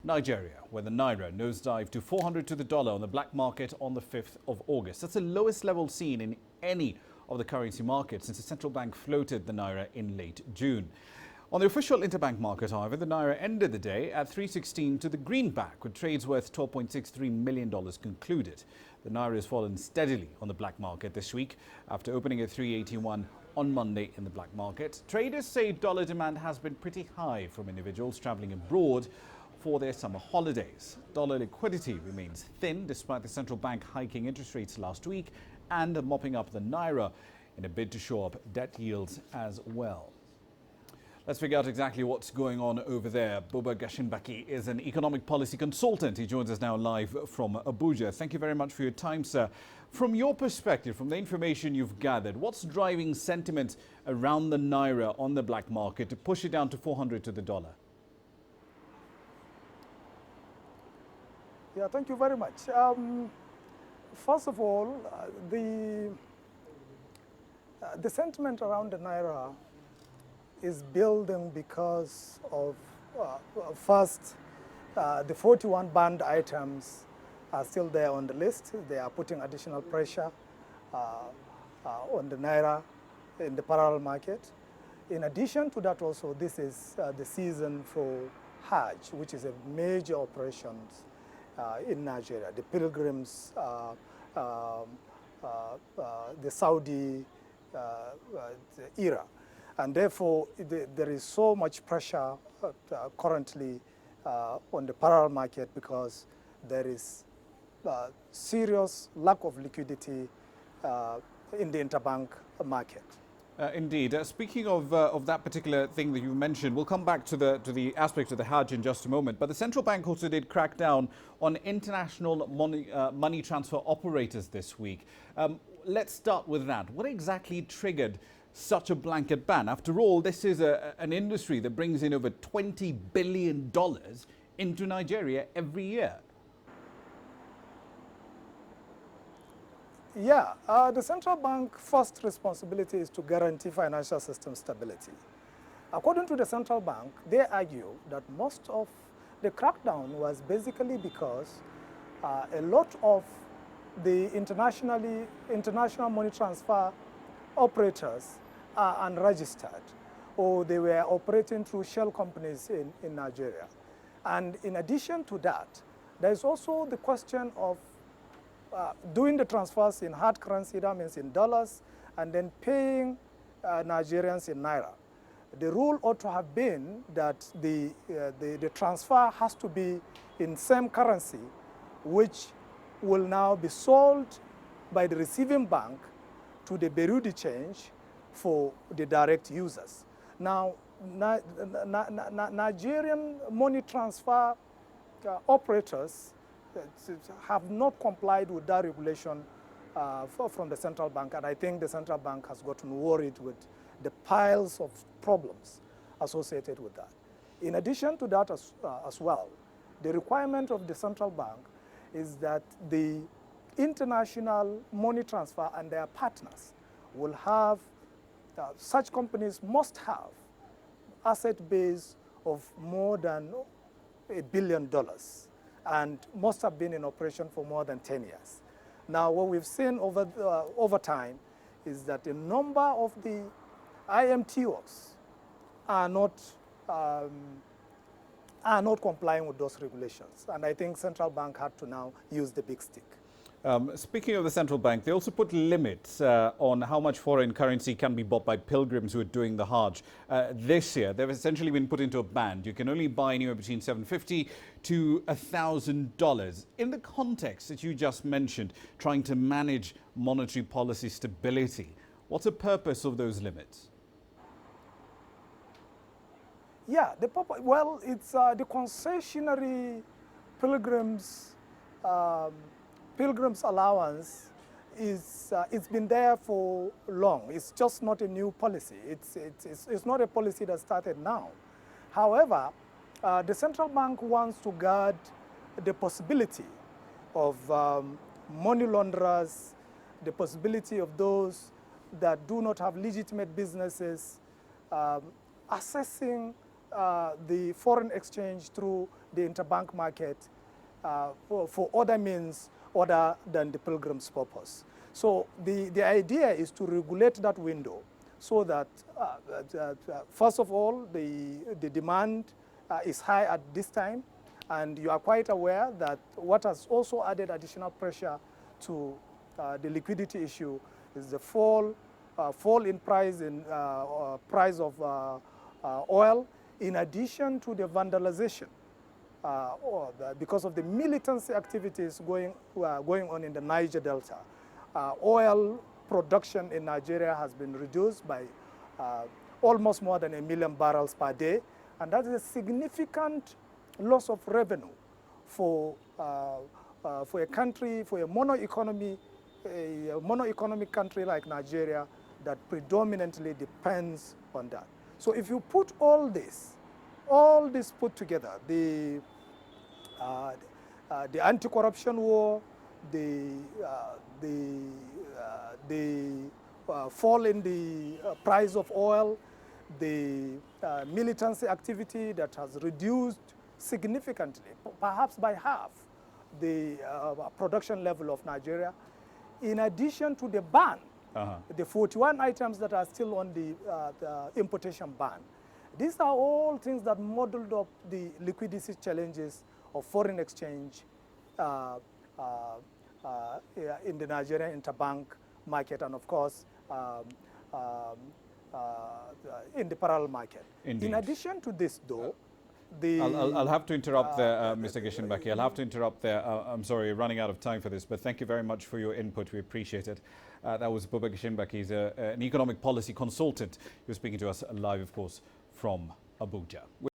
Nigeria, where the Naira nosedived to 400 to the dollar on the black market on the 5th of August. That's the lowest level seen in any of the currency markets since the central bank floated the Naira in late June. On the official interbank market, however, the Naira ended the day at 316 to the greenback, with trades worth $12.63 million concluded. The Naira has fallen steadily on the black market this week after opening at 381 on Monday in the black market. Traders say dollar demand has been pretty high from individuals traveling abroad for their summer holidays. Dollar liquidity remains thin despite the central bank hiking interest rates last week and mopping up the Naira in a bid to shore up debt yields as well. Let's figure out exactly what's going on over there. Buba Gashinbaki is an economic policy consultant. He joins us now live from Abuja. Thank you very much for your time, sir. From your perspective, from the information you've gathered, what's driving sentiment around the Naira on the black market to push it down to 400 to the dollar? Yeah, thank you very much. First of all, the sentiment around the Naira is building because of, first, the 41 banned items are still there on the list. They are putting additional pressure on the Naira in the parallel market. In addition to that also, this is the season for Hajj, which is a major operation in Nigeria. The pilgrims, the Saudi era. And therefore, there is so much pressure currently on the parallel market because there is serious lack of liquidity in the interbank market. Indeed. Speaking of that particular thing that you mentioned, we'll come back to the aspect of the Hajj in just a moment. But the central bank also did crack down on international money transfer operators this week. Let's start with that. What exactly triggered such a blanket ban? After all, this is an industry that brings in over $20 billion into Nigeria every year. Yeah, the central bank first responsibility is to guarantee financial system stability. According to the central bank, they argue that most of the crackdown was basically because a lot of the international money transfer operators are unregistered, or they were operating through shell companies in Nigeria. And in addition to that, there is also the question of doing the transfers in hard currency, that means in dollars, and then paying Nigerians in Naira. The rule ought to have been that the transfer has to be in same currency, which will now be sold by the receiving bank to the Bureau de change for the direct users. Now, Nigerian money transfer operators have not complied with that regulation from the central bank, and I think the central bank has gotten worried with the piles of problems associated with that. In addition to that as well, the requirement of the central bank is that the international money transfer and their partners will have, such companies must have asset base of more than $1 billion and must have been in operation for more than 10 years. Now, what we've seen over time is that a number of the IMTOs are not complying with those regulations. And I think central bank had to now use the big stick. Speaking of the central bank, they also put limits on how much foreign currency can be bought by pilgrims who are doing the Hajj. This year, they've essentially been put into a band. You can only buy anywhere between $750 to $1,000. In the context that you just mentioned, trying to manage monetary policy stability, what's the purpose of those limits? Yeah, well, it's the concessionary pilgrims allowance it's been there for long. It's just not a new policy. It's not a policy that started now. However, the central bank wants to guard the possibility of money launderers, the possibility of those that do not have legitimate businesses accessing the foreign exchange through the interbank market for other means other than the pilgrim's purpose. So the idea is to regulate that window so that, first of all, the demand is high at this time, and you are quite aware that what has also added additional pressure to the liquidity issue is the fall in price of oil, in addition to the vandalization because of the militancy activities going on in the Niger Delta. Oil production in Nigeria has been reduced by almost more than 1 million barrels per day, and that is a significant loss of revenue for a country, for a mono-economic country like Nigeria that predominantly depends on that. So if you put all this put together, the anti-corruption war, the fall in the price of oil, the militancy activity that has reduced significantly, perhaps by half, the production level of Nigeria, in addition to the ban, the 41 items that are still on the importation ban. These are all things that modeled up the liquidity challenges of foreign exchange in the Nigerian interbank market, and of course in the parallel market. Indeed. In addition to this, though, I'll have to interrupt there, Mr. Gishinbaki. I'll have to interrupt there. I'm sorry, we're running out of time for this, but thank you very much for your input. We appreciate it. That was Buba Gishinbaki. He's an economic policy consultant. He was speaking to us live, of course, from Abuja.